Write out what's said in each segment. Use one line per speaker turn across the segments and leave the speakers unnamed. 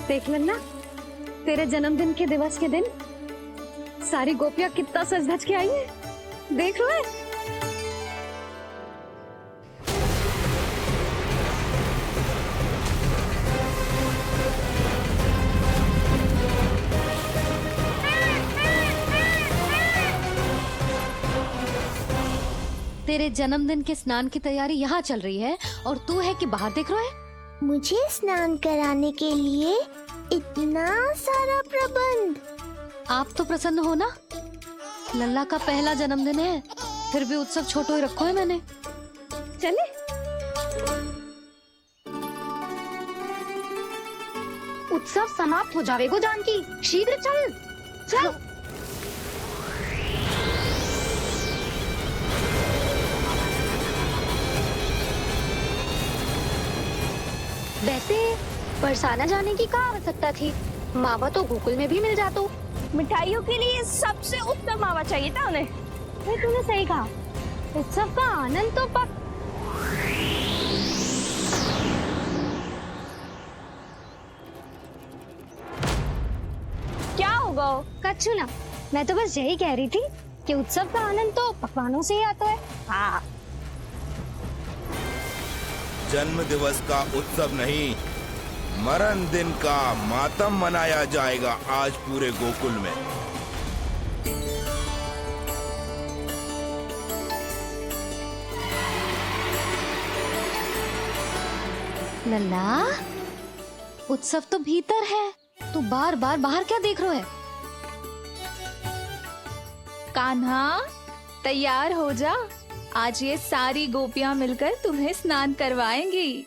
देख लेना, तेरे जन्मदिन के दिवस के दिन सारी गोपियां कितना सज धज के आई है, देख लो। तेरे जन्मदिन के स्नान की तैयारी यहाँ चल रही है और तू है कि बाहर देख रहा है।
मुझे स्नान कराने के लिए इतना सारा प्रबंध।
आप तो प्रसन्न हो ना, लल्ला का पहला जन्मदिन है, फिर भी उत्सव छोटो ही रखो है मैंने। चले
उत्सव समाप्त हो जाएगा जानकी, शीघ्र चल चल। वैसे बरसाना जाने की क्या आवश्यकता थी, मावा तो गोकुल में भी मिल जातो।
मिठाइयों के लिए सबसे उत्तम मावा चाहिए था उन्हें।
तूने सही कहा, उत्सव का आनंद तो पक।
क्या होगा?
कच्छू ना, मैं तो बस यही कह रही थी कि उत्सव का आनंद तो पकवानों से ही आता है।
हाँ,
जन्म दिवस का उत्सव नहीं, मरण दिन का मातम मनाया जाएगा आज पूरे गोकुल में।
लल्ला, उत्सव तो भीतर है, तू बार बार बाहर क्या देख रहा है?
कान्हा तैयार हो जा, आज ये सारी गोपियां मिलकर तुम्हें स्नान करवाएंगी।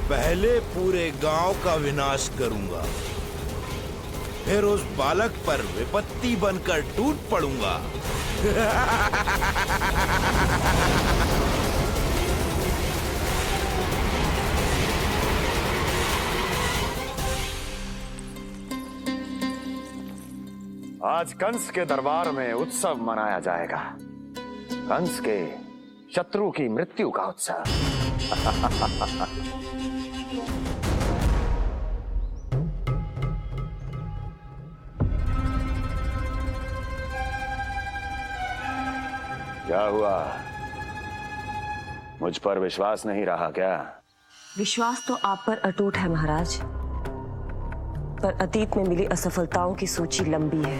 पहले पूरे गांव का विनाश करूंगा, फिर उस बालक पर विपत्ति बनकर टूट पड़ूंगा।
आज कंस के दरबार में उत्सव मनाया जाएगा, कंस के शत्रु की मृत्यु का उत्सव। क्या हुआ, मुझ पर विश्वास नहीं रहा क्या?
विश्वास तो आप पर अटूट है महाराज, पर अतीत में मिली असफलताओं की सूची लंबी है।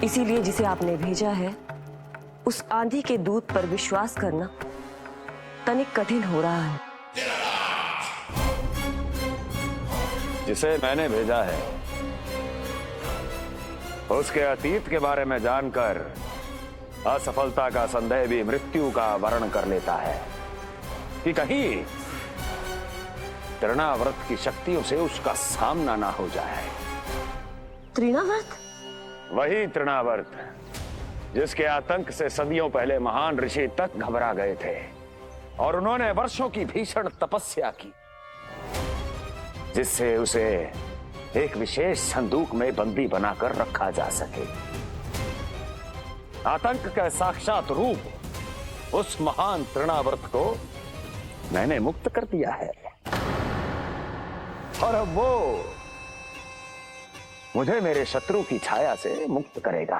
इसीलिए जिसे आपने भेजा है उस आंधी के दूत पर विश्वास करना तनिक कठिन हो रहा है।
जिसे मैंने भेजा है उसके अतीत के बारे में जानकर असफलता का संदेह भी मृत्यु का वर्ण कर लेता है कि कहीं तृणाव्रत की शक्तियों से उसका सामना ना हो जाए।
तृणाव्रत?
वही तृणाव्रत जिसके आतंक से सदियों पहले महान ऋषि तक घबरा गए थे और उन्होंने वर्षों की भीषण तपस्या की, जिससे उसे एक विशेष संदूक में बंदी बनाकर रखा जा सके। आतंक का साक्षात रूप उस महान तृणाव्रत को मैंने मुक्त कर दिया है और अब वो मुझे मेरे शत्रु की छाया से मुक्त करेगा,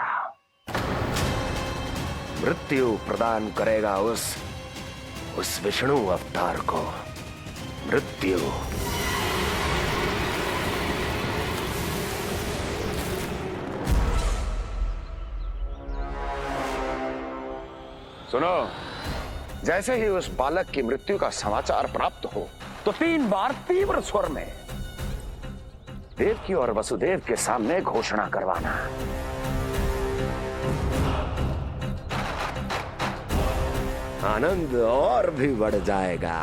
मृत्यु प्रदान करेगा उस विष्णु अवतार को मृत्यु। सुनो, जैसे ही उस बालक की मृत्यु का समाचार प्राप्त हो तो 3 बार तीव्र स्वर में देवकी और वसुदेव के सामने घोषणा करवाना। आनंद और भी बढ़ जाएगा।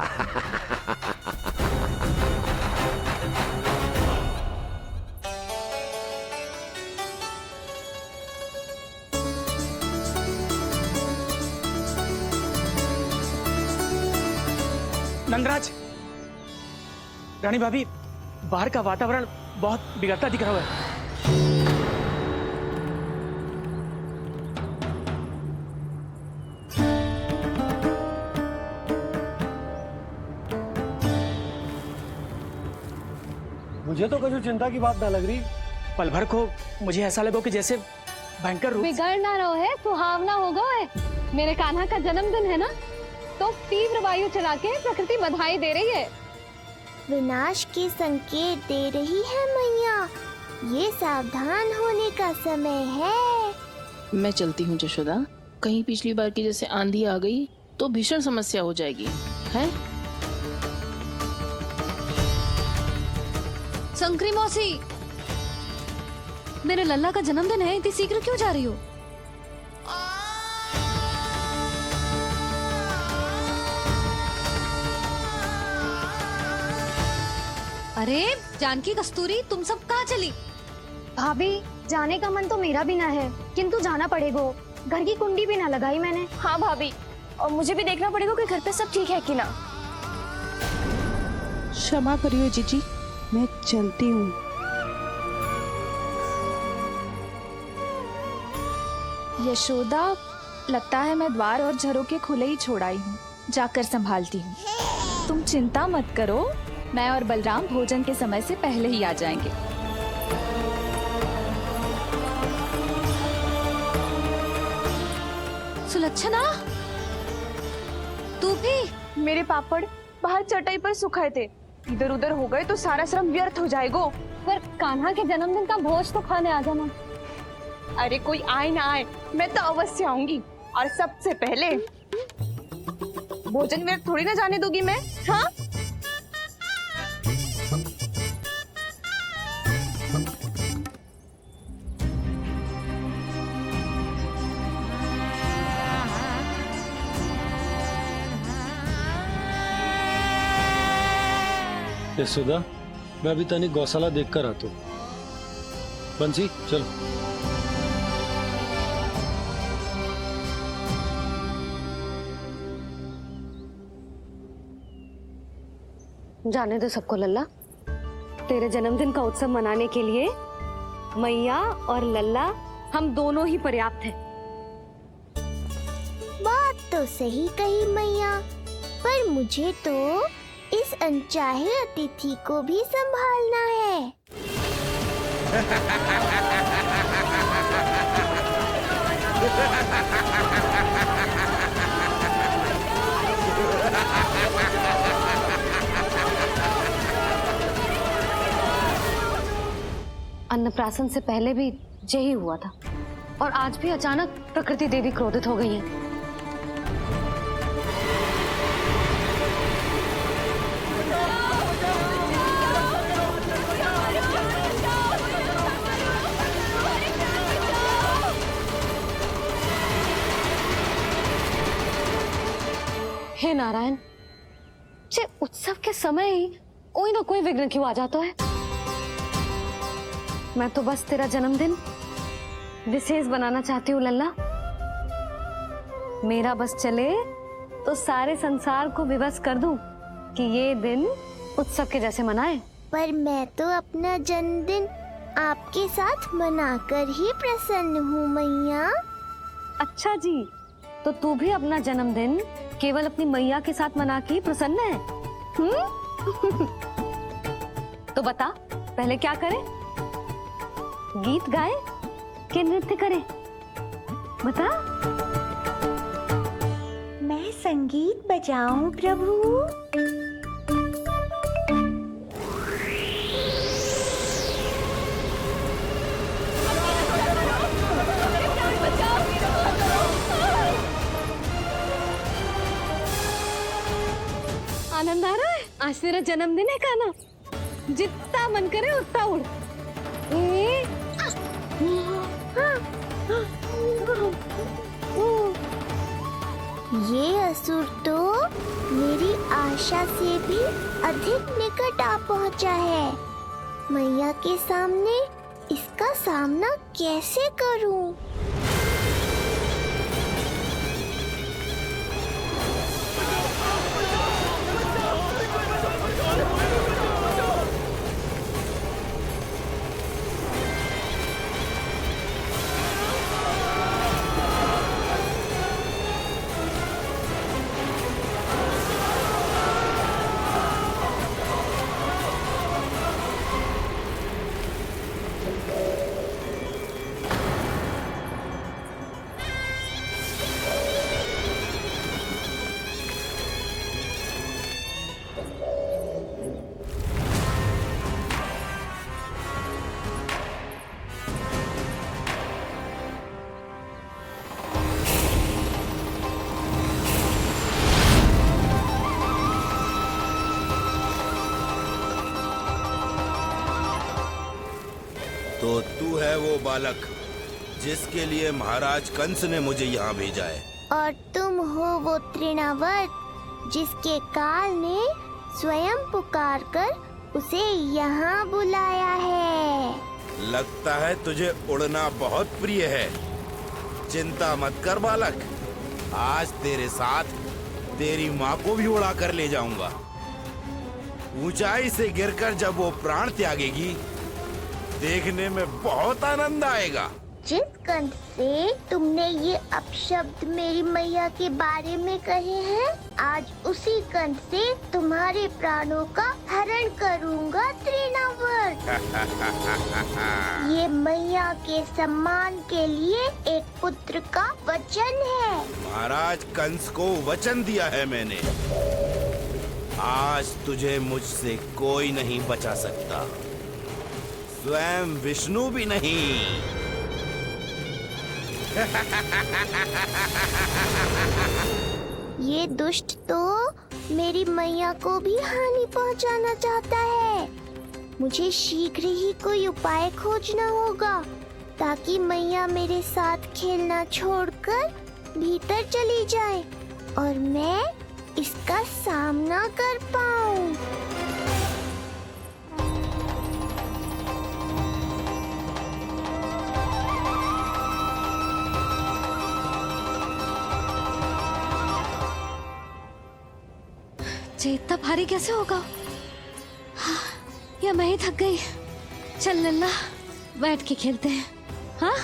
नंदराज, रानी भाभी, बाहर का वातावरण बहुत बिगड़ता दिख रहा है।
मुझे तो कभी चिंता की बात ना लग रही।
पल भर को मुझे ऐसा लगो कि जैसे भयंकर रूप।
बिगड़ ना रहो है, सुहावना होगा है। मेरे कान्हा का जन्मदिन है ना, तो तीव्र वायु चला के प्रकृति बधाई दे रही है।
विनाश के संकेत दे रही है मैया, ये सावधान होने का समय है।
मैं चलती हूँ जशोदा, कहीं पिछली बार की जैसे आंधी आ गई तो भीषण समस्या हो जाएगी, है?
शंकरी मौसी, मेरे लल्ला का जन्मदिन है, इतनी शीघ्र क्यों जा रही हो? अरे जानकी, कस्तूरी, तुम सब कहाँ चली?
भाभी, जाने का मन तो मेरा भी ना है, किंतु जाना पड़ेगा। घर की कुंडी भी ना लगाई मैंने।
हाँ भाभी, और मुझे भी देखना पड़ेगा कि घर पे सब ठीक है कि ना।
क्षमा करिए जीजी, मैं चलती हूँ।
यशोदा, लगता है मैं द्वार और झरोके खुले ही छोड़ आई हूँ, जाकर संभालती हूँ। तुम चिंता मत करो, मैं और बलराम भोजन के समय से पहले ही आ जाएंगे।
सुलक्षणा, तू भी?
मेरे पापड़ बाहर चटाई पर सुखाए थे, इधर उधर हो गए तो सारा श्रम व्यर्थ हो जाएगा।
पर कान्हा के जन्मदिन का भोज तो खाने आ जाना।
अरे कोई आए ना आए, मैं तो अवश्य आऊंगी, और सबसे पहले भोजन व्यर्थ थोड़ी ना जाने दूंगी मैं। हाँ,
यशोदा, मैं अभी तनिक गौशाला देख कर आता हूँ। बंसी, चलो।
जाने दो सबको लल्ला, तेरे जन्मदिन का उत्सव मनाने के लिए मैया और लल्ला हम दोनों ही पर्याप्त हैं।
बात तो सही कही मैया, पर मुझे तो इस अनचाहे अतिथि को भी संभालना है।
अन्नप्राशन से पहले भी यही हुआ था, और आज भी अचानक प्रकृति देवी क्रोधित हो गई है। हे नारायण, जे उत्सव के समय ही कोई ना कोई विघ्न क्यों आ जाता है? मैं तो बस तेरा जन्मदिन विशेष बनाना चाहती हूँ लल्ला। मेरा बस चले तो सारे संसार को विवश कर दूं कि ये दिन उत्सव के जैसे मनाए।
पर मैं तो अपना जन्मदिन आपके साथ मनाकर ही प्रसन्न हूँ मैया।
अच्छा जी, तो तू भी अपना जन्मदिन केवल अपनी मैया के साथ मना के ही प्रसन्न है? तो बता, पहले क्या करें? गीत गाए कि नृत्य करें? बता।
मैं संगीत बजाऊं प्रभु?
आनंद आ रहा है? आज तेरा जन्मदिन है कान्हा, जितना मन करे उतना उड़।
ये असुर तो मेरी आशा से भी अधिक निकट आ पहुंचा है। मैया के सामने इसका सामना कैसे करूं?
तो तू है वो बालक जिसके लिए महाराज कंस ने मुझे यहाँ भेजा है।
और तुम हो वो तृणावर्त जिसके काल ने स्वयं पुकार कर उसे यहाँ बुलाया है।
लगता है तुझे उड़ना बहुत प्रिय है। चिंता मत कर बालक, आज तेरे साथ तेरी माँ को भी उड़ा कर ले जाऊंगा। ऊंचाई से गिरकर जब वो प्राण त्यागेगी, देखने में बहुत आनंद आएगा।
जिस कंठ से तुमने ये अपशब्द मेरी मैया के बारे में कहे हैं, आज उसी कंठ से तुम्हारे प्राणों का हरण करूंगा तृणावर्त। ये मैया के सम्मान के लिए एक पुत्र का वचन है।
महाराज कंस को वचन दिया है मैंने। आज तुझे मुझसे कोई नहीं बचा सकता, स्वयं विष्णु भी नहीं।
ये दुष्ट तो मेरी मैया को भी हानि पहुंचाना चाहता है। मुझे शीघ्र ही कोई उपाय खोजना होगा ताकि मैया मेरे साथ खेलना छोड़कर भीतर चली जाए और मैं इसका सामना कर पाऊं।
ये इतना भारी कैसे होगा? हाँ, या मैं ही थक गई। चल लल्ला, बैठ के खेलते हैं। हाँ,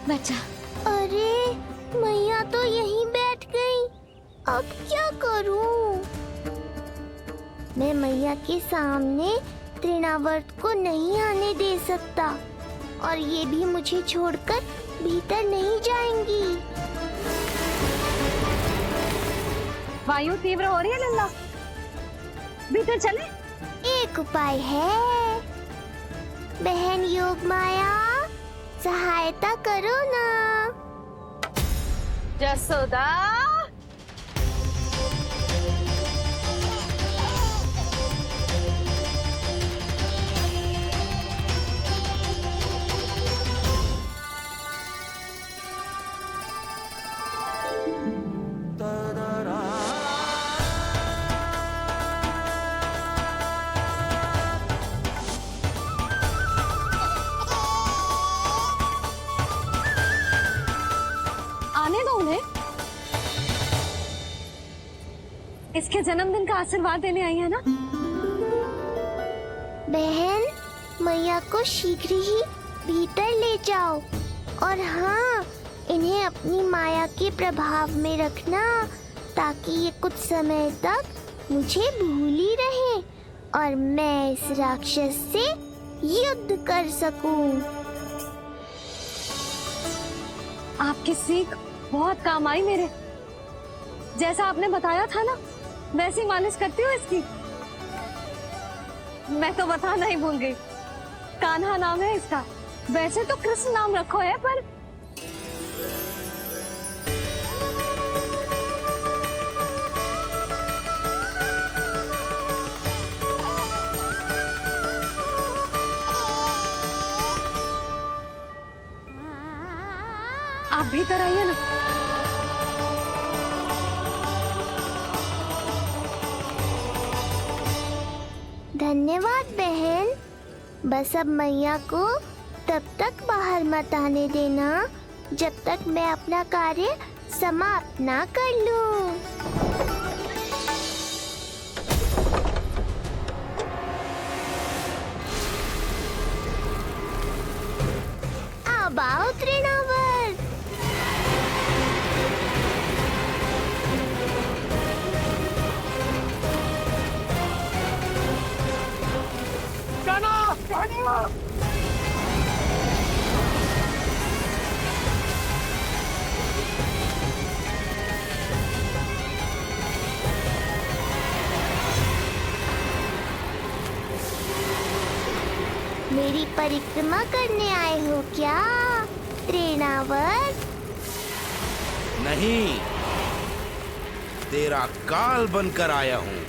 बैठ जा।
अरे मैया तो यहीं बैठ गई, अब क्या करूं? मैं मैया के सामने तृणावर्त को नहीं आने दे सकता और ये भी मुझे छोड़कर भीतर नहीं जाएंगी।
वायु तीव्र हो रही है लल्ला, भीतर चले।
एक उपाय है, बहन योग माया, सहायता करो ना।
जसोदा,
आने दो उन्हें। इसके जन्मदिन का आशीर्वाद देने आई है ना।
बहन, मैया को शीघ्र ही भीतर ले जाओ और हाँ, इन्हें अपनी माया के प्रभाव में रखना ताकि ये कुछ समय तक मुझे भूली रहे और मैं इस राक्षस से युद्ध कर सकूं।
आपकी सीख बहुत काम आई मेरे। जैसा आपने बताया था ना, वैसी मालिश करती हूँ इसकी। मैं तो बताना ही भूल गई, कान्हा नाम है इसका। वैसे तो कृष्ण नाम रखो है, पर आप भीतर आइए ना।
धन्यवाद बहन। बस अब मैया को तब तक बाहर मत आने देना जब तक मैं अपना कार्य समाप्त ना कर लूं। अब आओ तृणावर। मेरी परिक्रमा करने आए हो क्या तृणावर?
नहीं, तेरा काल बनकर आया हूँ।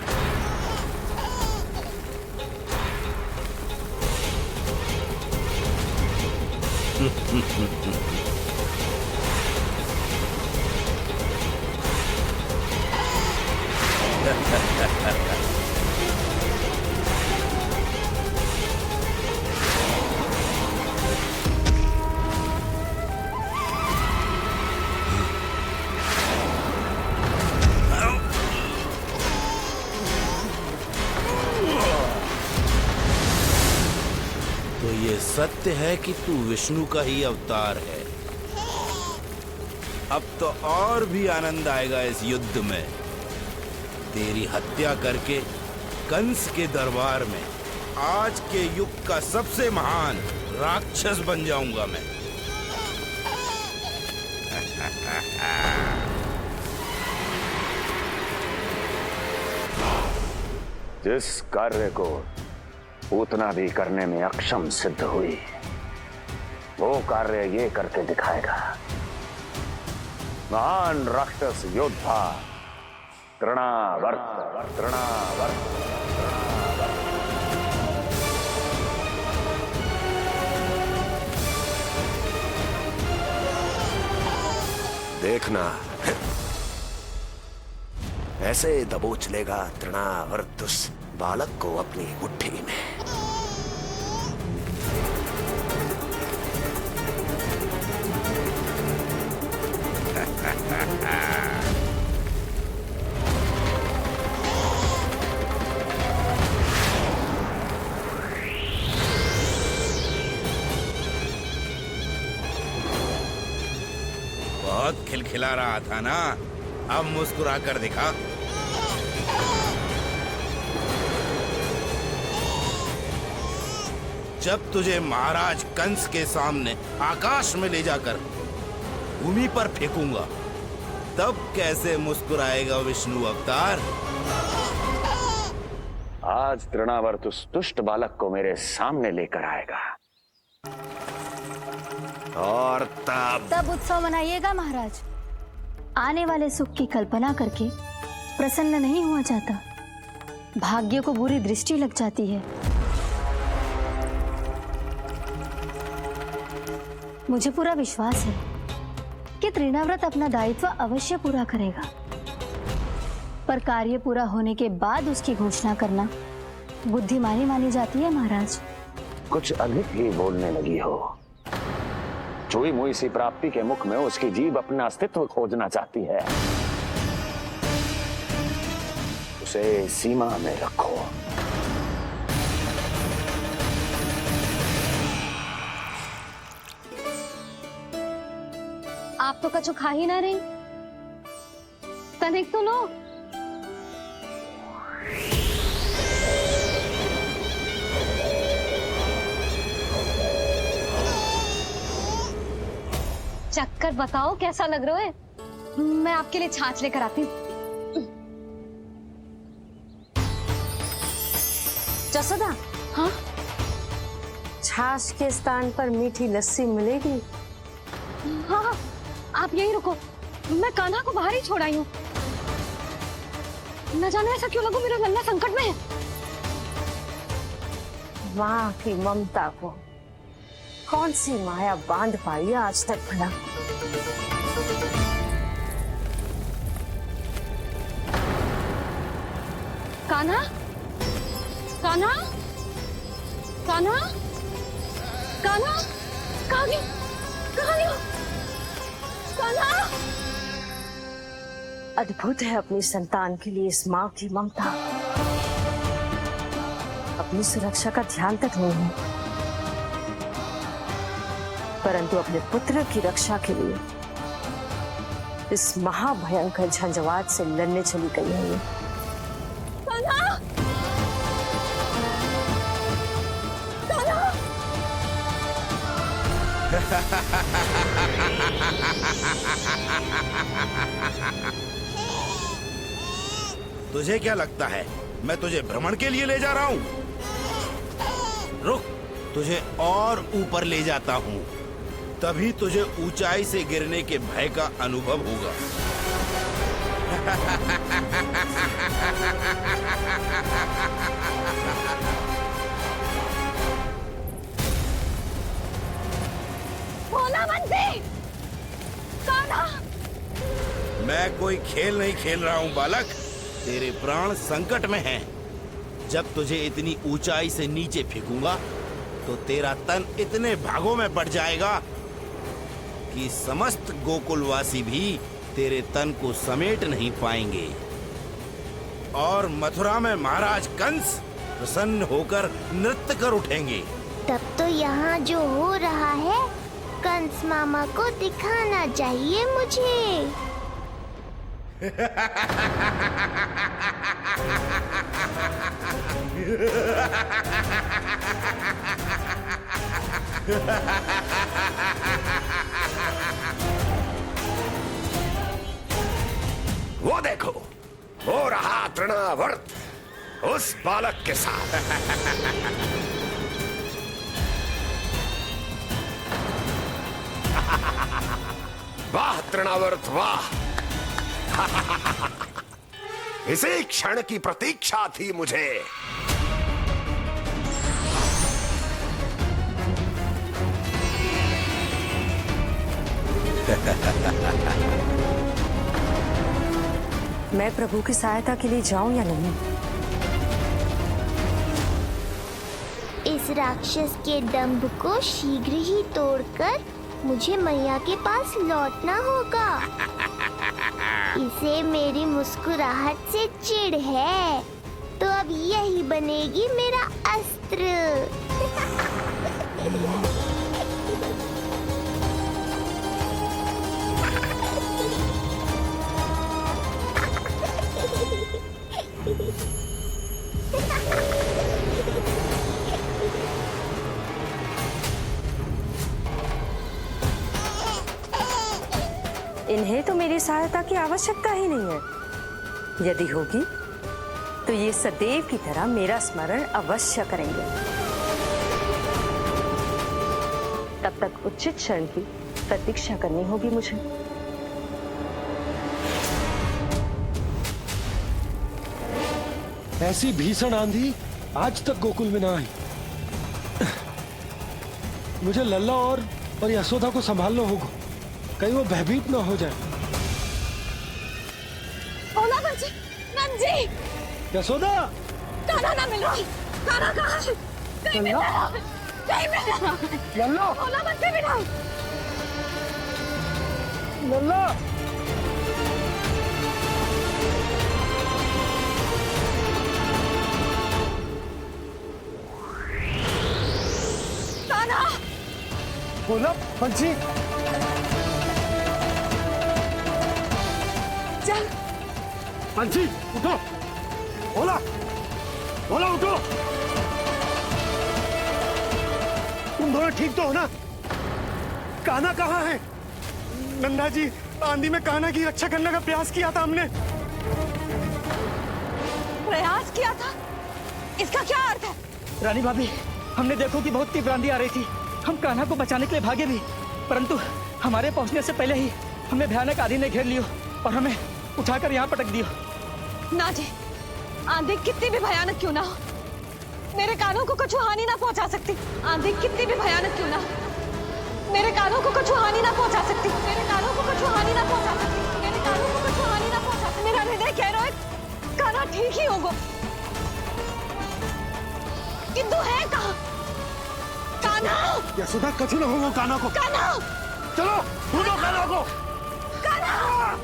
तो ये सत्य है कि तू विष्णु का ही अवतार है। अब तो और भी आनंद आएगा इस युद्ध में। तेरी हत्या करके कंस के दरबार में आज के युग का सबसे महान राक्षस बन जाऊंगा मैं।
जिस कार्य को उतना भी करने में अक्षम सिद्ध हुई, वो कार्य ये करके दिखाएगा। महान राक्षस योद्धा तृणावर्त।
देखना, ऐसे दबोच लेगा तृणावर्त उस बालक को अपनी मुट्ठी में।
बहुत खिलखिला रहा था ना, अब मुस्कुरा कर दिखा। जब तुझे महाराज कंस के सामने आकाश में ले जाकर भूमि पर फेंकूंगा, तब कैसे मुस्कुराएगा विष्णु अवतार?
आज तृणावर्त उस दुष्ट बालक को मेरे सामने लेकर आएगा, और
तब उत्सव मनाइएगा महाराज। आने वाले सुख की कल्पना करके प्रसन्न नहीं हुआ जाता, भाग्य को बुरी दृष्टि लग जाती है। मुझे पूरा विश्वास है कि तृणाव्रत अपना दायित्व अवश्य पूरा करेगा, पर कार्य पूरा होने के बाद उसकी घोषणा करना बुद्धिमानी मानी जाती है महाराज।
कुछ अधिक ही बोलने लगी हो। चुई मुई सी प्राप्ति के मुख में उसकी जीभ अपना अस्तित्व खोजना चाहती है। उसे सीमा में रखो।
आप तो कछु खा ही ना रही, तनिक तो लो। चक्कर बताओ कैसा लग रहा है। मैं आपके लिए छाछ लेकर आती हूँ।
जसोदा,
हाँ
छाछ के स्थान पर मीठी लस्सी मिलेगी।
हाँ हाँ, आप यही रुको, मैं कान्हा को बाहर ही छोड़ आई हूँ। न जाने ऐसा क्यों लगो मेरा लल्ला संकट में है।
माँ की ममता को कौन सी माया बांध पाई आज तक भला।
कान्हा, कान्हा, कान्हा, कान्हा, कहाँ गई? कहाँ गई? कान्हा!
अद्भुत है अपनी संतान के लिए इस माँ की ममता। अपनी सुरक्षा का ध्यान तक नहीं है, परंतु अपने पुत्र की रक्षा के लिए इस महाभयंकर झंझावात से लड़ने चली गई है ये।
कान्हा! कान्हा!
तुझे क्या लगता है मैं तुझे भ्रमण के लिए ले जा रहा हूँ? रुक, तुझे और ऊपर ले जाता हूँ, तभी तुझे ऊंचाई से गिरने के भय का अनुभव होगा।
भोला बंसी! कान्हा!
मैं कोई खेल नहीं खेल रहा हूँ बालक, तेरे प्राण संकट में हैं। जब तुझे इतनी ऊंचाई से नीचे फेंकूंगा तो तेरा तन इतने भागों में बढ़ जाएगा कि समस्त गोकुलवासी भी तेरे तन को समेट नहीं पाएंगे और मथुरा में महाराज कंस प्रसन्न होकर नृत्य कर उठेंगे।
तब तो यहाँ जो हो रहा है कंस मामा को दिखाना चाहिए मुझे।
वो देखो, हो रहा तृणावर्त उस बालक के साथ। वाह तृणावर्त वाह! इसी क्षण की प्रतीक्षा थी मुझे।
मैं प्रभु की सहायता के लिए जाऊं या नहीं?
इस राक्षस के दंभ को शीघ्र ही तोड़कर मुझे मैया के पास लौटना होगा। इसे मेरी मुस्कुराहट से चिढ़ है, तो अब यही बनेगी मेरा अस्त्र।
इन्हें तो मेरी सहायता की आवश्यकता ही नहीं है। यदि होगी तो ये सदैव की तरह मेरा स्मरण अवश्य करेंगे। तब तक उचित क्षण की प्रतीक्षा करनी होगी मुझे।
ऐसी भीषण आंधी आज तक गोकुल में ना आई। मुझे लल्ला और यशोदा को संभालना होगा, कहीं वो भयभीत ना हो जाए।
भोला बंसी! नंजी!
यशोदा!
कान्हा ना मिल रहा। कान्हा कहाँ है? कहीं मिल रहा। कहीं मिल रहा।
लल्ला!
भोला बंसी मिला।
लल्ला!
कान्हा!
भोला बंसी!
चल
बंसी उठो! भोला! भोला उठो! तुम दोनों ठीक तो हो ना? कान्हा कहाँ है?
नंदा जी, आंधी में कान्हा की रक्षा करने का प्रयास किया था हमने।
प्रयास किया था? इसका क्या अर्थ है?
रानी भाभी, हमने देखो कि बहुत तीव्र आंधी आ रही थी। हम कान्हा को बचाने के लिए भागे भी, परंतु हमारे पहुंचने से पहले ही हमें भयानक आंधी ने घेर लियो और हमें उठाकर यहाँ पटक दियो।
ना जी, आंधी कितनी भी भयानक क्यों ना हो, मेरे कानों को कुछ हानि ना पहुंचा सकती। आंधी कितनी भी भयानक क्यों ना हो, मेरे कानों को कुछ हानि ना पहुंचा सकती। मेरे कानों को कुछ हानि ना पहुंचा सकती। मेरे कानों को कुछ हानि ना पहुंचा सकती। मेरा हृदय कह रहा है कान्हा ठीक ही होगा, किंतु है कहाँ कान्हा?
यशोदा, कछु न होगा कान्हा को।
कान्हा,
चलो ढूंढो कान्हा को।
कान्हा!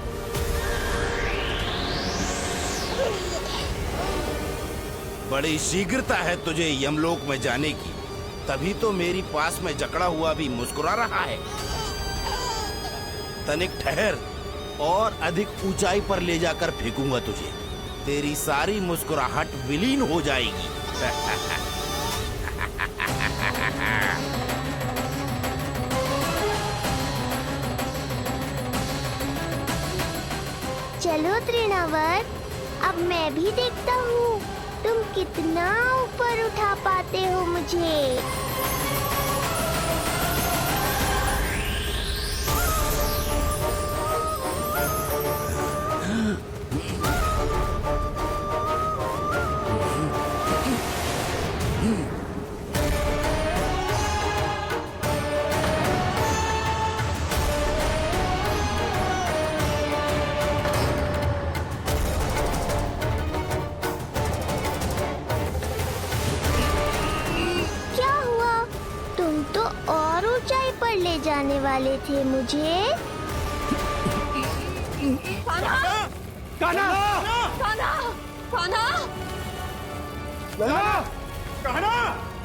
बड़ी शीघ्रता है तुझे यमलोक में जाने की, तभी तो मेरी पास में जकड़ा हुआ भी मुस्कुरा रहा है। तनिक ठहर, और अधिक ऊंचाई पर ले जाकर फेंकूंगा तुझे। तेरी सारी मुस्कुराहट विलीन हो जाएगी।
चलो तृणावर्त, अब मैं भी देखता हूँ तुम कितना ऊपर उठा पाते हो मुझे। ले जाने वाले थे मुझे।
कान्हा!
कान्हा!
कान्हा! कान्हा!
कान्हा!
कान्हा!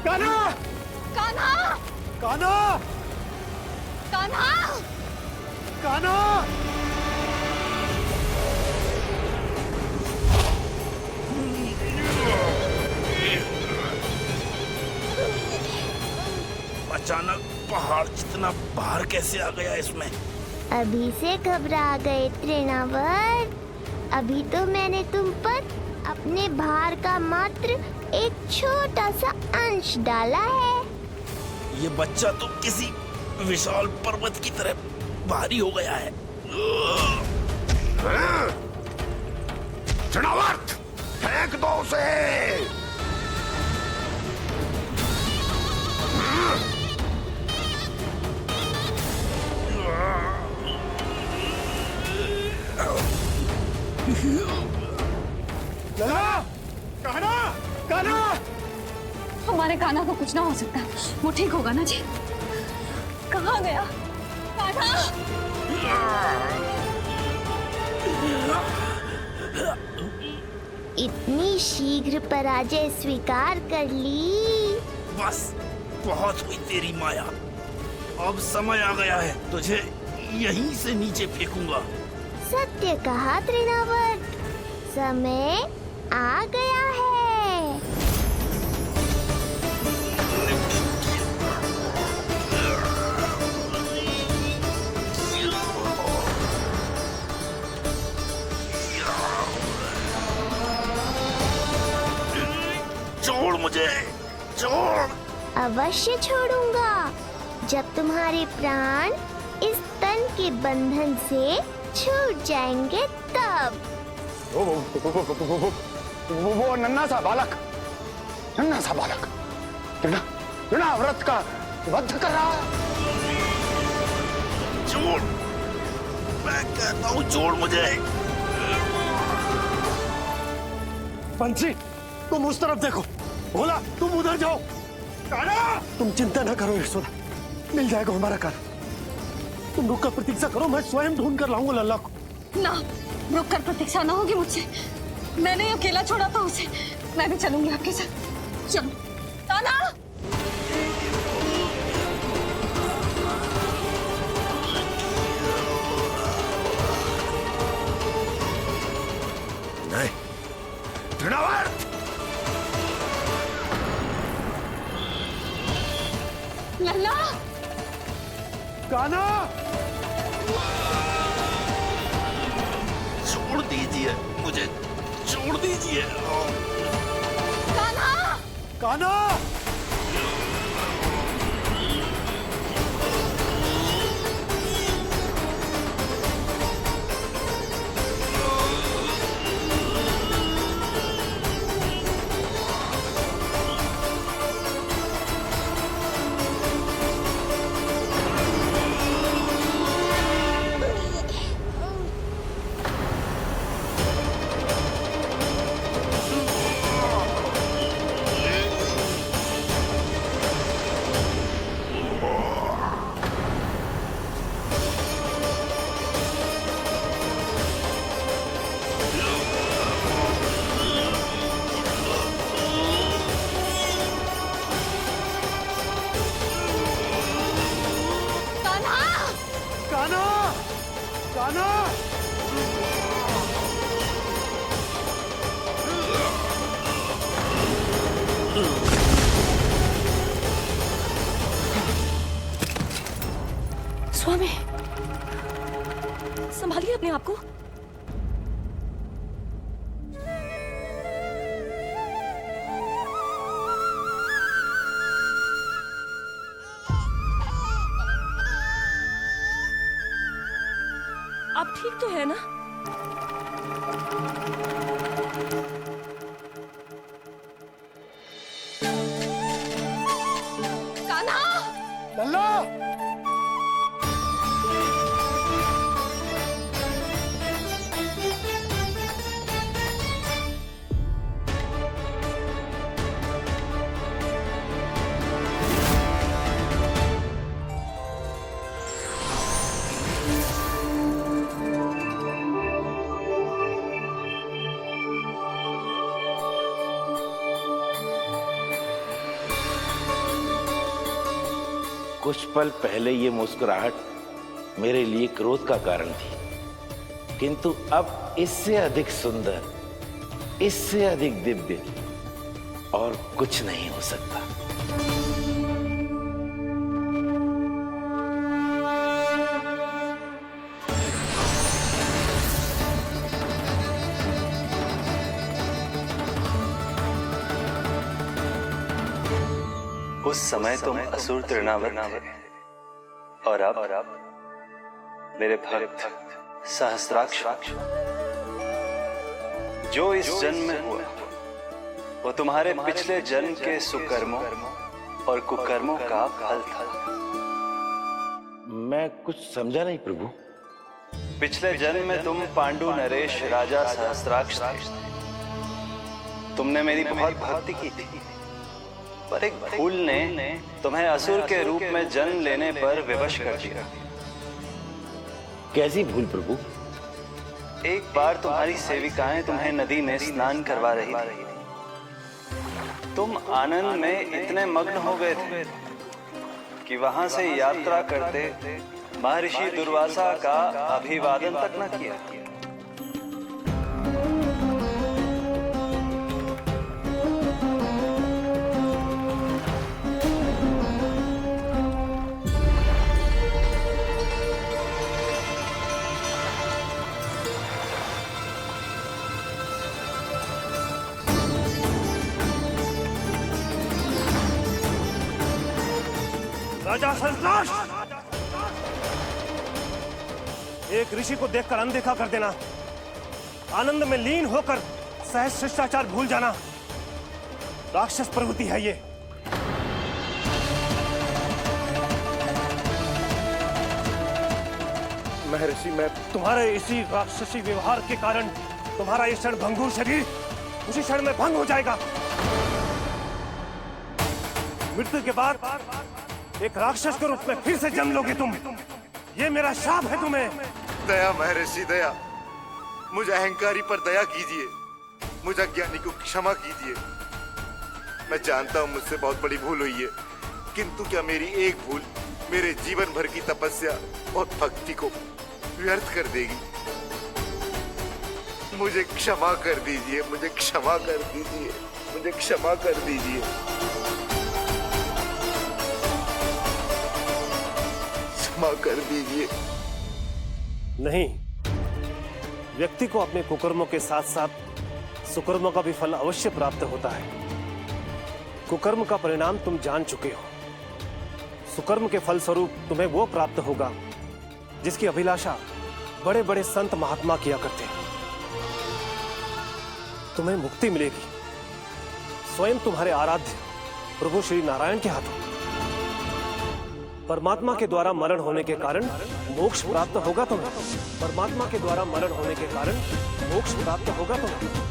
कान्हा!
कान्हा!
कान्हा!
कान्हा!
कान्हा!
अचानक पहाड़ जितना भार कैसे आ गया इसमें?
अभी से घबरा गए तृणावर्त। अभी तो मैंने तुम पर अपने भार का मात्र एक छोटा सा अंश डाला है।
ये बच्चा तो किसी विशाल पर्वत की तरह भारी हो गया है।
तृणावर्त, फेंक दो उसे।
कान्हा! कान्हा!
हमारे कान्हा को कुछ ना हो सकता, वो ठीक होगा ना जी? कहाँ गया कान्हा?
इतनी शीघ्र पराजय स्वीकार कर ली।
बस बहुत हुई तेरी माया। अब समय आ गया है, तुझे यहीं से नीचे फेंकूंगा।
सत्य कहा तृणावर्त, समय आ गया है।
छोड़ मुझे, छोड़।
अवश्य छोड़ूंगा, जब तुम्हारे प्राण इस तन के बंधन से छूट जाएंगे तब।
वो नन्हा सा बालक, तृणावर्त का वध कर रहा है।
छोड़, मैं कहता हूँ छोड़ मुझे।
बंसी, तुम उस तरफ देखो। भोला, तुम उधर जाओ। कान्हा! तुम चिंता न करो यशोदा, मिल जाएगा हमारा कान्हा। तुम रुक कर प्रतीक्षा करो, मैं स्वयं ढूंढ कर लाऊंगा लल्ला को।
ना, रुक कर प्रतीक्षा ना होगी मुझसे। मैंने अकेला छोड़ा था उसे, मैं भी चलूंगी आपके साथ। चलो कान्हा!
नहीं, तृणावर्त!
लल्ला!
कान्हा!
छोड़ दीजिए मुझे, छोड़ दीजिए।
कान्हा!
कान्हा!
स्वामी, संभालिए अपने आप को। आप ठीक तो है ना?
कान्हा!
लल्ला!
कुछ पल पहले ये मुस्कुराहट मेरे लिए क्रोध का कारण थी, किंतु अब इससे अधिक सुंदर, इससे अधिक दिव्य और कुछ नहीं हो सकता।
उस समय तुम असुर तृणावर्त थे और अब मेरे भक्त सहस्त्राक्ष। जो इस जन्म में हुआ वो तुम्हारे पिछले जन्म के सुकर्मों और कुकर्मों का फल था।
मैं कुछ समझा नहीं प्रभु।
पिछले जन्म में तुम पांडु नरेश राजा सहस्त्राक्ष थे। तुमने मेरी बहुत भक्ति की थी, पर एक भूल ने तुम्हें असुर के रूप में जन्म लेने पर विवश कर दिया।
कैसी भूल प्रभु?
एक बार तुम्हारी सेविकाएं तुम्हें नदी में स्नान करवा रही थी। तुम आनंद में इतने मग्न हो गए थे कि वहां से यात्रा करते महर्षि दुर्वासा का अभिवादन तक न किया।
राजा सहस्त्राक्ष, एक ऋषि को देखकर अनदेखा कर देना, आनंद में लीन होकर सहज शिष्टाचार भूल जाना, राक्षस प्रवृत्ति है ये। महर्षि, मैं तुम्हारे इसी राक्षसी व्यवहार के कारण तुम्हारा ये क्षण भंगुर शरीर उसी क्षण में भंग हो जाएगा। मृत्यु के बाद एक राक्षस के रूप में फिर से जन्म लोगे तुम। ये मेरा शाप है तुम्हें।
दया महर्षि, दया। मुझे अहंकारी पर दया कीजिए, मुझे अज्ञानी को क्षमा कीजिए। मैं जानता हूँ मुझसे बहुत बड़ी भूल हुई है, किंतु क्या मेरी एक भूल मेरे जीवन भर की तपस्या और भक्ति को व्यर्थ कर देगी? मुझे क्षमा कर दीजिए, मुझे क्षमा कर दीजिए, मुझे क्षमा कर दीजिए। क्षमा कर दीजिए।
नहीं, व्यक्ति को अपने कुकर्मों के साथ साथ सुकर्मों का भी फल अवश्य प्राप्त होता है। कुकर्म का परिणाम तुम जान चुके हो। सुकर्म के फल स्वरूप तुम्हें वो प्राप्त होगा जिसकी अभिलाषा बड़े बड़े संत महात्मा किया करते हैं। तुम्हें मुक्ति मिलेगी स्वयं तुम्हारे आराध्य प्रभु श्री नारायण के हाथों। परमात्मा के द्वारा मरण होने के कारण मोक्ष प्राप्त होगा तुम्हें। परमात्मा के द्वारा मरण होने के कारण मोक्ष प्राप्त होगा तुम्हें।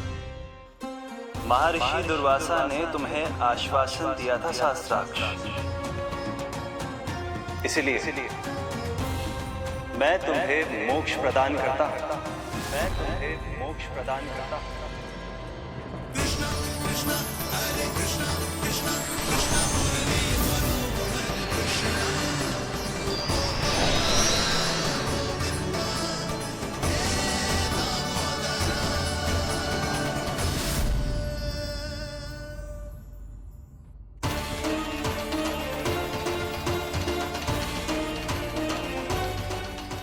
महर्षि दुर्वासा ने तुम्हें आश्वासन दिया था शास्त्राक्ष, इसलिए मैं तुम्हें मोक्ष प्रदान करता हूं। मैं तुम्हें मोक्ष प्रदान करता हूं।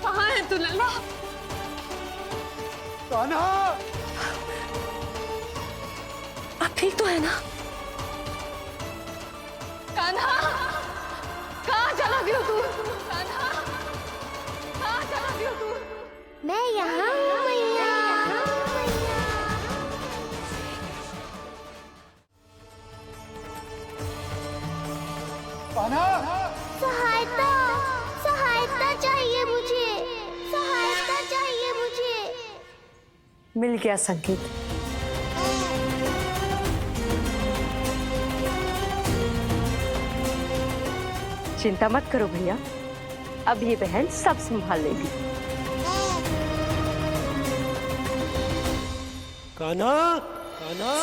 कहाँ है तू लल्ला?
कान्हा!
आप ठीक तो है ना? कान्हा, कहाँ चला गया तू? कान्हा, कहाँ चला गया तू?
मैं यहाँ हूँ मैया। सहायता, सहायता चाहिए मुझे, सहायता चाहिए मुझे।
मिल गया संकेत। चिंता मत करो भैया, अब ये बहन सब संभाल लेगी।
कान्हा, कान्हा!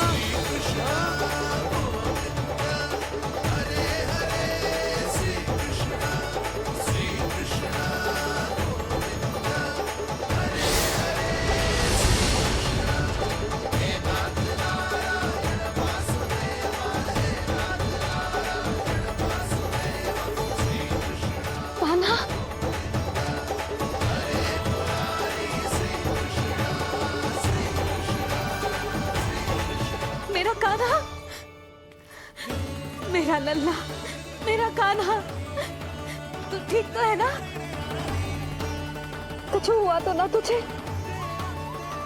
कान्हा, मेरा कान्हा, मेरा लल्ला, मेरा कान्हा, तू ठीक तो है ना? कुछ हुआ तो ना तुझे?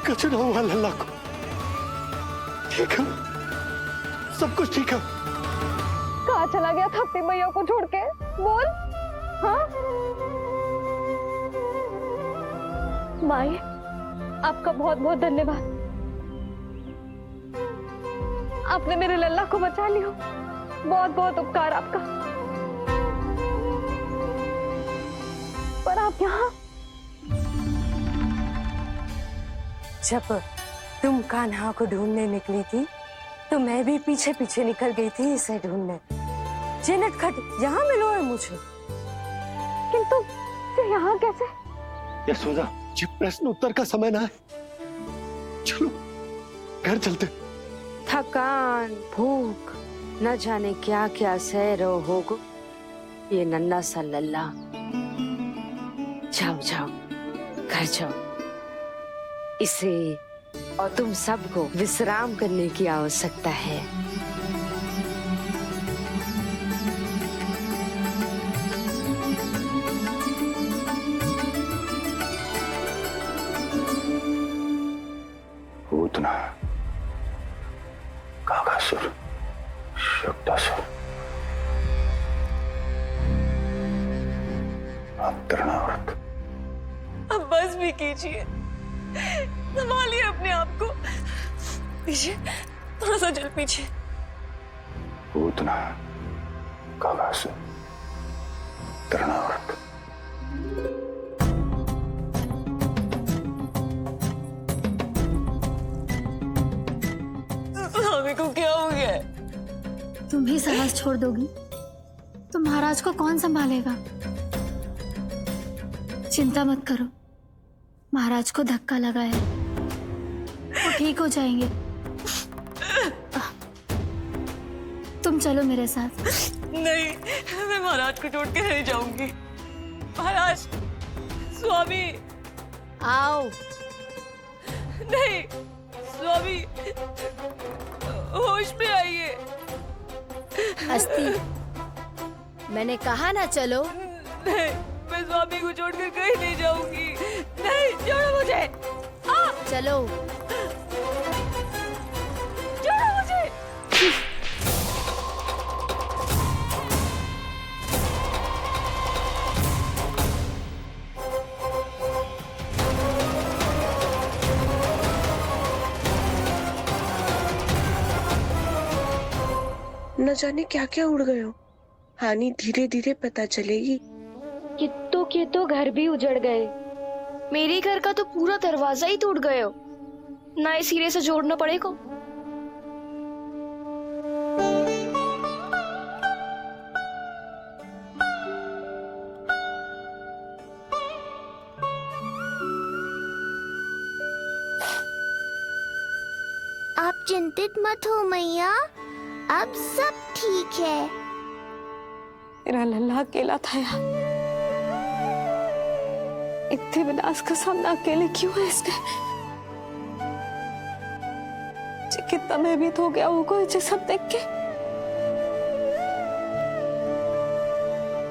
कुछ ना हुआ लल्ला को। ठीक है, सब कुछ ठीक है।
कहाँ चला गया था अपनी मैया को छोड़ के? बोल। हाँ माई, आपका बहुत बहुत धन्यवाद। आपने मेरे लल्ला को बचा लिया, बहुत बहुत उपकार आपका। पर आप यहाँ?
जब तुम कान्हा को ढूंढने निकली थी तो मैं भी पीछे पीछे निकल गई थी इसे ढूंढने। जे नटखट यहाँ मिलो है मुझे।
किंतु ये यहाँ कैसे?
यशोदा, ये प्रश्न उत्तर का समय ना है। चलो घर चलते।
थकान, भूख, न जाने क्या क्या सह रहो होगो ये नन्ना सा लल्ला। जाओ जाओ, घर जाओ। इसे और तुम सबको विश्राम करने की आवश्यकता है।
पूतना, काकासुर, शुक्तासुर, अब तृणावर्त।
अब बस भी कीजिए, संभालिए अपने आप को। पीछे, थोड़ा सा चल पीछे।
पूतना, काकासुर, तृणावर्त।
स्वामी को क्या हो गया है?
तुम ही साहस छोड़ दोगी तो महाराज को कौन संभालेगा? चिंता मत करो, महाराज को धक्का लगा है, वो ठीक हो जाएंगे। तुम चलो मेरे साथ।
नहीं, मैं महाराज को छोड़ के नहीं जाऊंगी। महाराज, स्वामी,
आओ।
नहीं स्वामी, होश में आइए।
अस्ति, मैंने कहा ना चलो।
नहीं, मैं स्वामी को छोड़कर कहीं नहीं जाऊंगी। नहीं, छोड़ो मुझे।
चलो।
छोड़ो मुझे।
न जाने क्या क्या उड़ गए हो। हानि धीरे धीरे पता चलेगी।
कित्तों के तो घर भी उजड़ गए। मेरे घर का तो पूरा दरवाजा ही टूट गए हो। नए सिरे से जोड़ना पड़ेगा।
आप चिंतित मत हो मैया, अब सब ठीक है।
मेरा लल्ला अकेला था यार। इतने विनाश का सामना अकेले क्यों है इसने? कितना भयभीत हो गया होगा इसे सब देख के।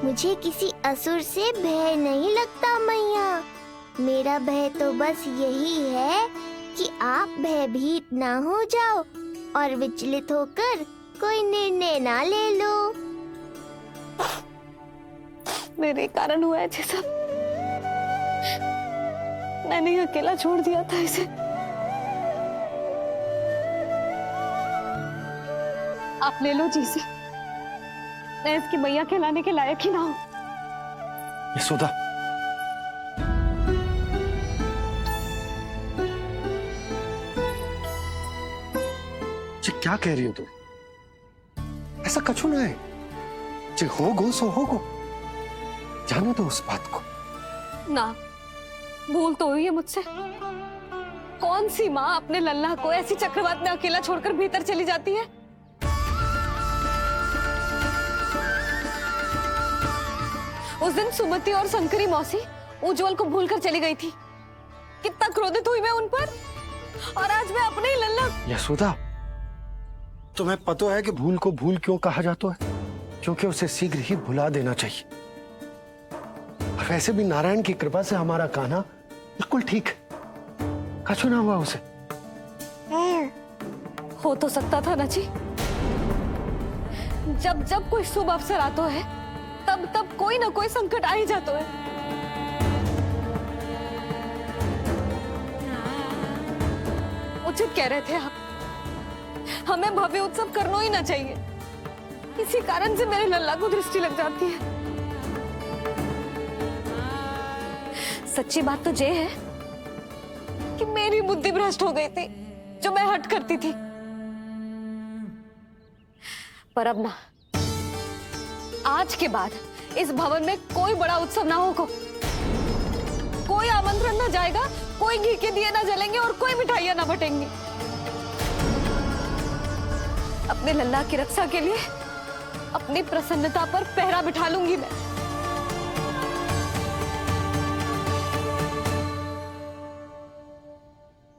मुझे किसी असुर से भय नहीं लगता मैया। मेरा भय तो बस यही है कि आप भयभीत ना हो जाओ और विचलित होकर कोई निर्णय ना ले लो।
मेरे कारण हुआ है ये सब। मैंने अकेला छोड़ दिया था इसे। आप ले लो जीसी। मैं इसकी मैया कहलाने के लायक ही ना हूं।
यशोदा, ये क्या कह रही हो तुम? ऐसा कछु ना है। जे होगो सो होगो। जाने दो उस बात को।
ना, भूल तो हुई है मुझसे। कौन सी माँ अपने लल्ला को ऐसी चक्रवात में अकेला छोड़कर भीतर चली जाती है? उस दिन सुमति और शंकरी मौसी उज्जवल को भूलकर चली गई थी। कितना क्रोधित हुई मैं उन पर। और आज मैं अपने ही लल्ला।
यशोदा, तुम्हें पता है कि भूल को भूल क्यों कहा जाता है? क्योंकि उसे शीघ्र ही भुला देना चाहिए। और वैसे भी नारायण की कृपा से हमारा कान्हा बिल्कुल ठीक है। कछु ना हुआ उसे।
हो तो सकता था ना जी। जब जब कोई शुभ अवसर आता है तब तब कोई ना कोई संकट आ ही जाता है। उचित कह रहे थे आप। हमें भव्य उत्सव करना ही ना चाहिए। इसी कारण से मेरे लल्ला को दृष्टि लग जाती है। सच्ची बात तो ये है कि मेरी बुद्धि भ्रष्ट हो गई थी जो मैं हट करती थी। पर अब ना, आज के बाद इस भवन में कोई बड़ा उत्सव ना होगा। कोई आमंत्रण ना जाएगा, कोई घी के दिए ना जलेंगे और कोई मिठाइयां ना बटेंगी। अपने लल्ला की रक्षा के लिए अपनी प्रसन्नता पर पहरा बिठा लूंगी मैं।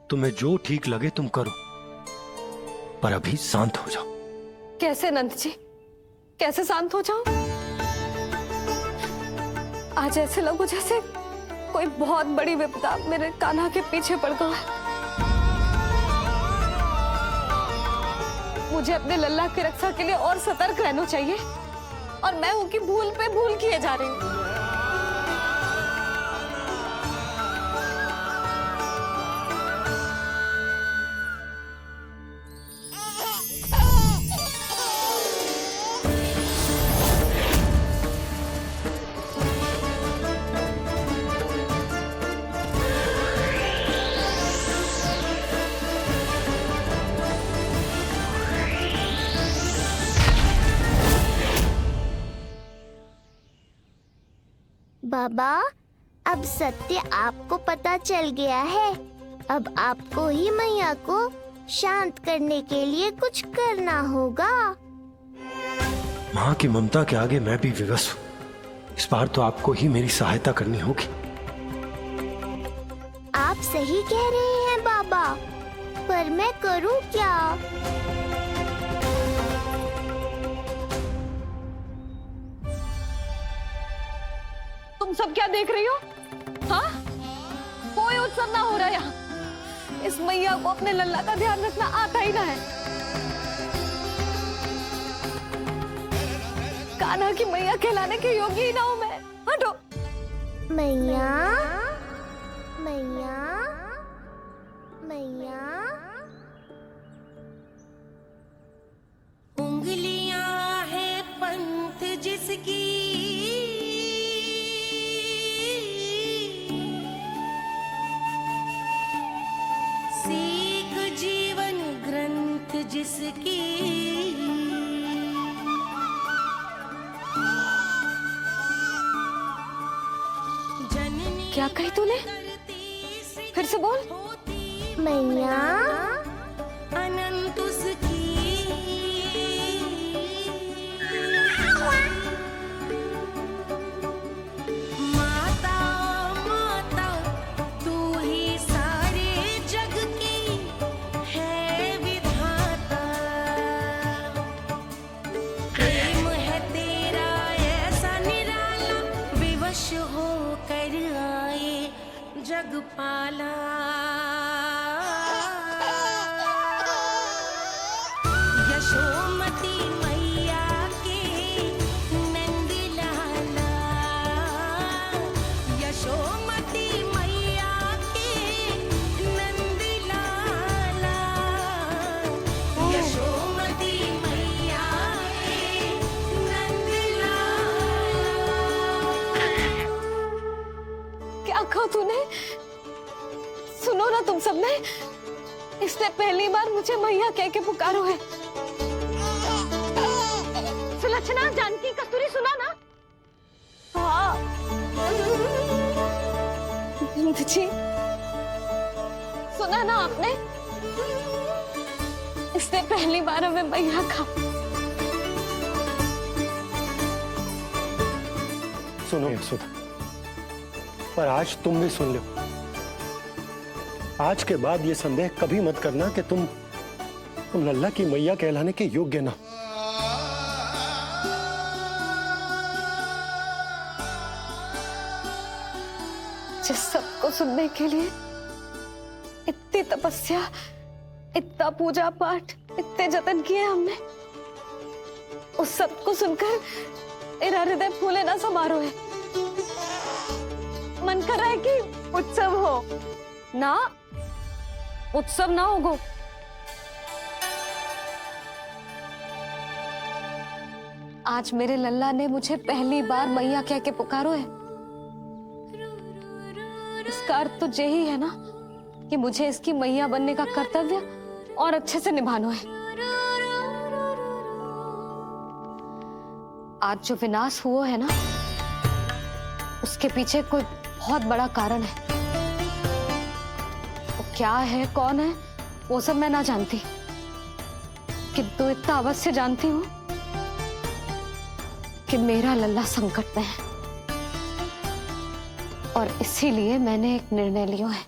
तुम्हें जो ठीक लगे तुम करो, पर अभी शांत हो जाओ।
कैसे नंद जी, कैसे शांत हो जाऊं? आज ऐसे लगो जैसे कोई बहुत बड़ी विपदा मेरे कान्हा के पीछे पड़ गया है। मुझे अपने लल्ला की रक्षा के लिए और सतर्क रहना चाहिए और मैं उनकी भूल पे भूल किए जा रही हूँ।
बाबा, अब सत्य आपको पता चल गया है। अब आपको ही मैया को शांत करने के लिए कुछ करना होगा।
माँ की ममता के आगे मैं भी विवश हूँ। इस बार तो आपको ही मेरी सहायता करनी होगी।
आप सही कह रहे हैं बाबा, पर मैं करूं क्या?
तुम सब क्या देख रही हो? हाँ, कोई उत्सव ना हो रहा यहाँ। इस मैया को अपने लल्ला का ध्यान रखना आता ही ना है। कान्हा की मैया कहलाने के योग्य ही ना हूं मैं। हटो।
मैया, मैया, मैया।
उंगलियां है पंथ जिसकी, सीख जीवन ग्रंथ जिसकी,
क्या कही तूने? फिर से बोल।
मैया,
अनंत उसकी, माता माता तू ही सारे जग की है विधाता। प्रेम है तेरा ऐसा निराला, विवश होकर आए जग पाला। यशोमती मैया के नंद लाला, यशोमती मैया के नंद लाला, यशोमती मैया के नंद लाला।
क्या कहा तूने? सुनो ना तुम सबने, इसने पहली बार मुझे मैया कह के पुकारो है। सुलक्षणा, जानकी, कस्तूरी, सुना ना? हाँ। जी, सुना ना आपने? इसने पहली बार हमें मैया कहा।
सुनो यशोदा, पर आज तुम भी सुन लो। आज के बाद ये संदेह कभी मत करना कि तुम लल्ला की मैया कहलाने के योग्य ना।
जिस सबको सुनने के लिए इतनी तपस्या, इतना पूजा पाठ, इतने जतन किए हमने, उस सब को सुनकर मेरा हृदय फूले ना समारोह है। मन कर रहा है कि उत्सव हो ना, उत्सव ना होगो। आज मेरे लल्ला ने मुझे पहली बार मैया कह के पुकारो है। इसका अर्थ तो यही है ना कि मुझे इसकी मैया बनने का कर्तव्य और अच्छे से निभाना है। आज जो विनाश हुआ है ना, उसके पीछे कोई बहुत बड़ा कारण है। वो क्या है, कौन है, वो सब मैं ना जानती, किंतु इतना अवश्य जानती हूँ कि मेरा लल्ला संकट में है, और इसीलिए मैंने एक निर्णय लिया है।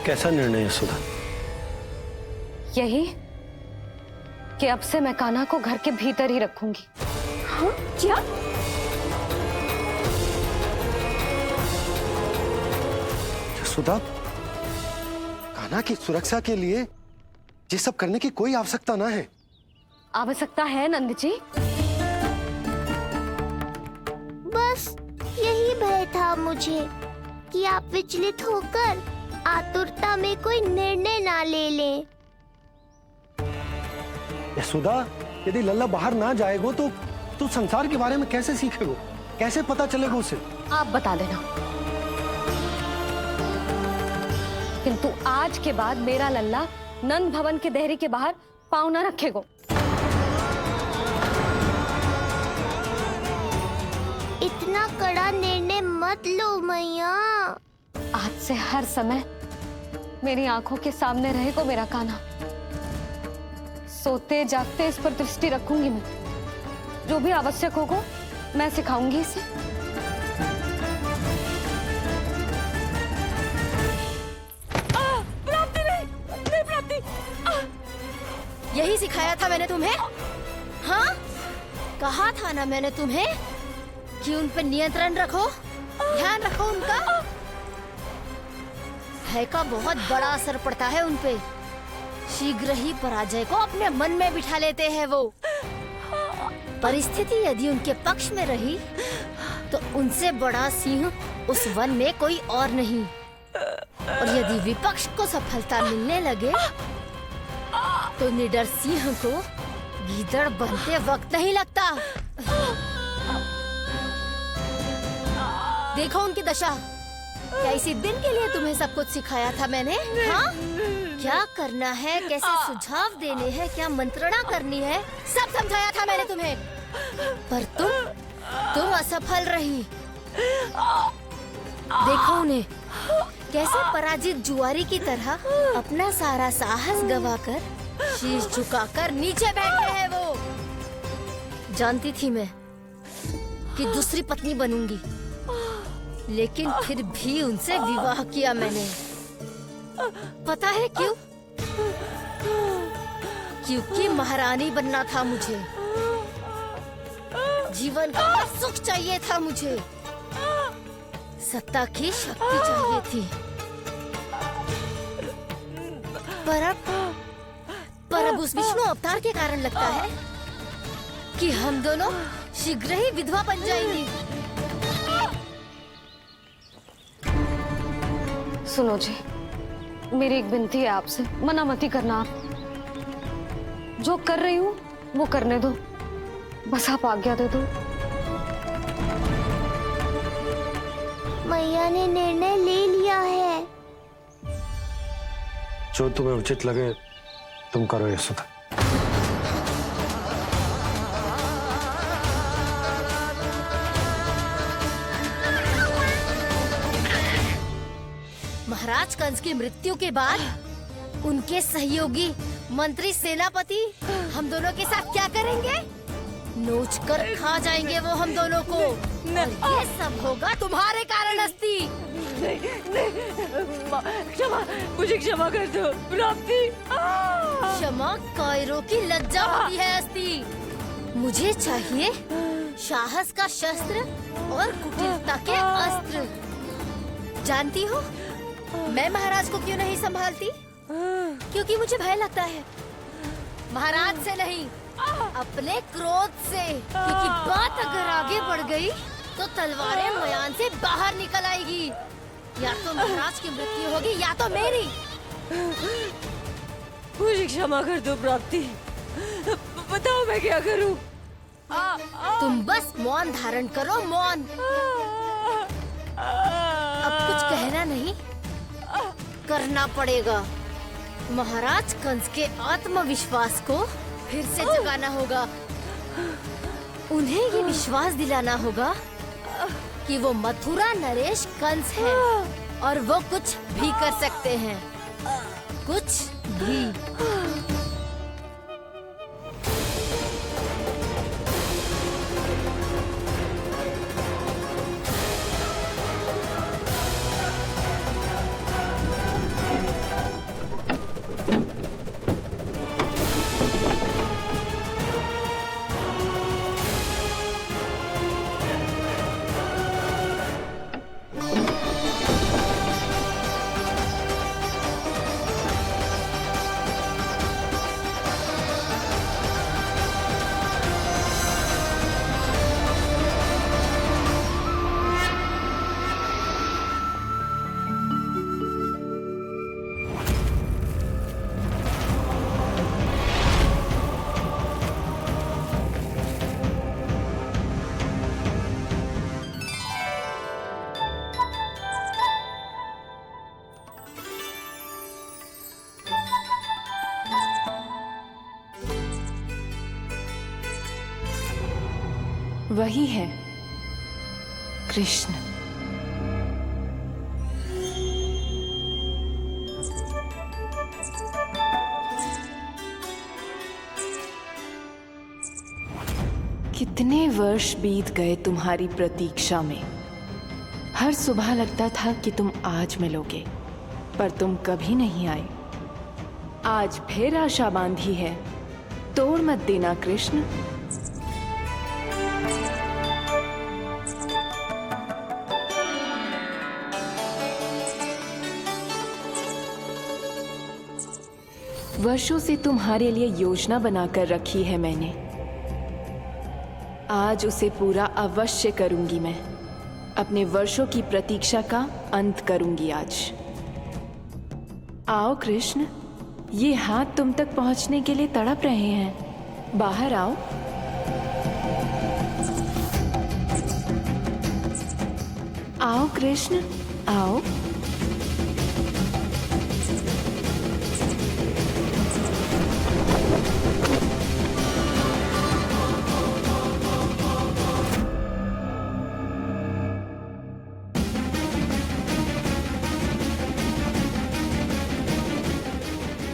कैसा निर्णय है सुधा?
यही कि अब से मैं कान्हा को घर के भीतर ही रखूंगी। हाँ? क्या?
सुधा, कान्हा की सुरक्षा के लिए ये सब करने की कोई आवश्यकता ना है।
आवश्यकता है नंद जी।
बस यही भय था मुझे कि आप विचलित होकर आतुरता में कोई निर्णय ना ले लें।
यशोदा, यदि लल्ला बाहर ना जाएगा तो तू संसार के बारे में कैसे सीखेगा? कैसे पता चलेगा उसे?
आप बता देना। किंतु आज के बाद मेरा लल्ला नंद भवन के देहरी के बाहर पाँव न रखेगा।
इतना कड़ा निर्णय मत लो मैया।
आज से हर समय मेरी आंखों के सामने रहेगा मेरा कान्हा। सोते जागते इस पर दृष्टि रखूंगी मैं। जो भी आवश्यक होगा मैं सिखाऊंगी इसे।
प्राप्ति नहीं प्राप्ति।
यही सिखाया था मैंने तुम्हें, हाँ? कहा था ना मैंने तुम्हें कि उन पे नियंत्रण रखो, ध्यान रखो उनका। भय का बहुत बड़ा असर पड़ता है उन पे। शीघ्र ही पराजय को अपने मन में बिठा लेते हैं वो। परिस्थिति यदि उनके पक्ष में रही तो उनसे बड़ा सिंह उस वन में कोई और नहीं। और यदि विपक्ष को सफलता मिलने लगे तो निडर सिंह को गीदड़ बनते वक्त नहीं लगता। देखो उनकी दशा। क्या इसी दिन के लिए तुम्हें सब कुछ सिखाया था मैंने, हाँ? क्या करना है, कैसे सुझाव देने हैं, क्या मंत्रणा करनी है, सब समझाया था मैंने तुम्हें। पर तुम असफल रही। देखो उन्हें कैसे पराजित जुआरी की तरह अपना सारा साहस गवाकर शीश झुकाकर नीचे बैठे हैं वो। जानती थी मैं कि दूसरी पत्नी बनूंगी, लेकिन फिर भी उनसे विवाह किया मैंने। पता है क्यों? क्योंकि महारानी बनना था मुझे। जीवन का सुख चाहिए था मुझे। सत्ता की शक्ति चाहिए थी। पर अब उस विष्णु अवतार के कारण लगता है कि हम दोनों शीघ्र ही विधवा बन जाएंगी।
सुनो जी, मेरी एक विनती है आपसे, मना मत ही करना। आप जो कर रही हूँ वो करने दो, बस आप आज्ञा दे दो।
मैया ने निर्णय ले लिया है।
जो तुम्हें उचित लगे तुम करो यशोदा।
महाराज कंस की मृत्यु के बाद उनके सहयोगी मंत्री सेनापति हम दोनों के साथ क्या करेंगे? नोच कर खा जाएंगे वो हम दोनों को। और ये सब होगा तुम्हारे कारण अस्ति।
क्षमा, मुझे क्षमा कर दो प्राप्ति।
क्षमा कायरों की लज्जा होती है अस्ति। मुझे चाहिए साहस का शस्त्र और कुटिलता के अस्त्र। जानती हो मैं महाराज को क्यों नहीं संभालती? क्योंकि मुझे भय लगता है। महाराज से नहीं, अपने क्रोध से। क्योंकि बात अगर आगे बढ़ गई तो तलवारें मयान से बाहर निकल आएगी। या तो महाराज की मृत्यु होगी या तो मेरी।
मुझे क्षमा कर दो प्राप्ति। बताओ मैं क्या करूं?
तुम बस मौन धारण करो, मौन। अब कुछ कहना नहीं, करना पड़ेगा। महाराज कंस के आत्मविश्वास को फिर से जगाना होगा। उन्हें ये विश्वास दिलाना होगा कि वो मथुरा नरेश कंस है और वो कुछ भी कर सकते हैं, कुछ भी।
वही है कृष्ण। कितने वर्ष बीत गए तुम्हारी प्रतीक्षा में। हर सुबह लगता था कि तुम आज मिलोगे, पर तुम कभी नहीं आए। आज फिर आशा बांधी है, तोड़ मत देना कृष्ण। वर्षों से तुम्हारे लिए योजना बनाकर रखी है मैंने, आज उसे पूरा अवश्य करूंगी मैं। अपने वर्षों की प्रतीक्षा का अंत करूंगी आज। आओ कृष्ण, ये हाथ तुम तक पहुंचने के लिए तड़प रहे हैं। बाहर आओ। आओ कृष्ण, आओ।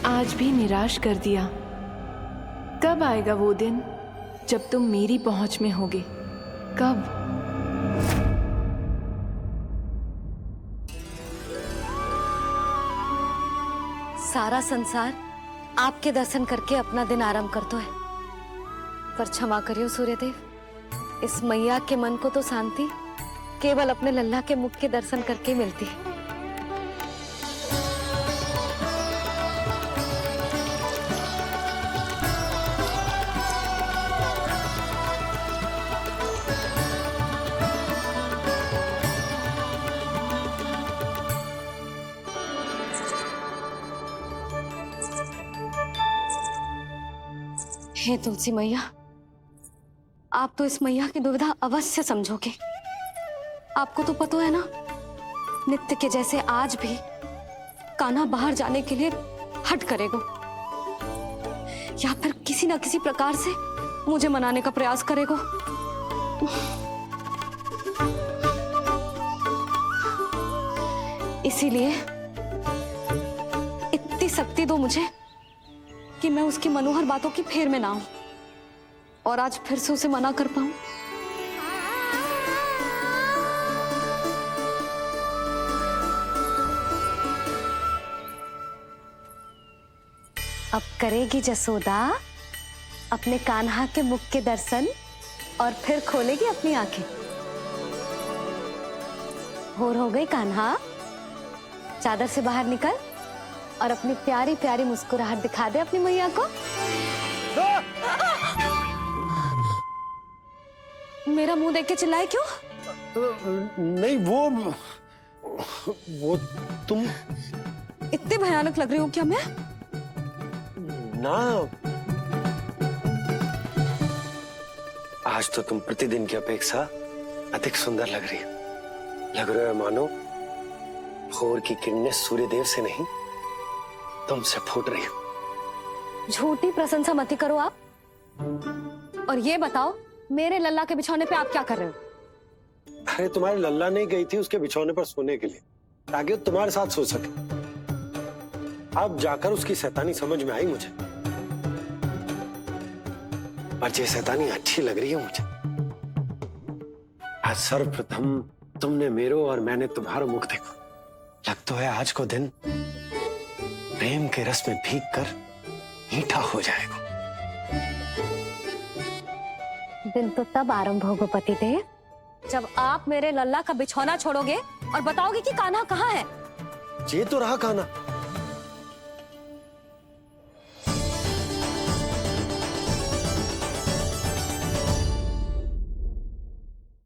आज भी निराश कर दिया। कब आएगा वो दिन जब तुम मेरी पहुंच में होगे? कब?
सारा संसार आपके दर्शन करके अपना दिन आराम करता है, पर क्षमा करियो सूर्यदेव, इस मैया के मन को तो शांति केवल अपने लल्ला के मुख के दर्शन करके मिलती है। हे तुलसी मैया, आप तो इस मैया की दुविधा अवश्य समझोगे। आपको तो पता है ना, नित्य के जैसे आज भी कान्हा बाहर जाने के लिए हट करेगा, या फिर किसी ना किसी प्रकार से मुझे मनाने का प्रयास करेगा। इसीलिए इतनी शक्ति दो मुझे कि मैं उसकी मनोहर बातों की फेर में ना आऊं और आज फिर से उसे मना कर पाऊं। अब करेगी जसोदा अपने कान्हा के मुख के दर्शन और फिर खोलेगी अपनी आंखें। भोर हो गई कान्हा, चादर से बाहर निकल और अपनी प्यारी प्यारी मुस्कुराहट दिखा दे अपनी मैया को। मेरा मुंह देख के चिल्लाए क्यों?
नहीं, वो तुम
इतनी भयानक लग रही हूँ क्या मैं?
ना, आज तो तुम प्रतिदिन की अपेक्षा अधिक सुंदर लग रही हो। लग रहा है मानो भोर की किरणें सूर्यदेव से नहीं तुमसे फूट रही हो।
झूठी प्रशंसा मत करो आप। और ये बताओ, मेरे लल्ला के बिछौने पे आप क्या कर रहे हो?
अरे तुम्हारे लल्ला नहीं गई थी उसके बिछौने पर सोने के लिए, ताकि वो तुम्हारे साथ सो सके। अब जाकर उसकी शैतानी समझ में आई मुझे, पर ये शैतानी अच्छी लग रही है मुझे। आज सर्वप्रथम तुमने मेरो और मैंने तुम्हारा मुख देखो। लग तो है आज को दिन प्रेम के रस में भीग कर मीठा हो जाएगा।
दिन तो तब आरंभ होगा पतिदेव, जब आप मेरे लल्ला का बिछौना छोड़ोगे और बताओगे कि कान्हा कहाँ है।
ये तो रहा कान्हा,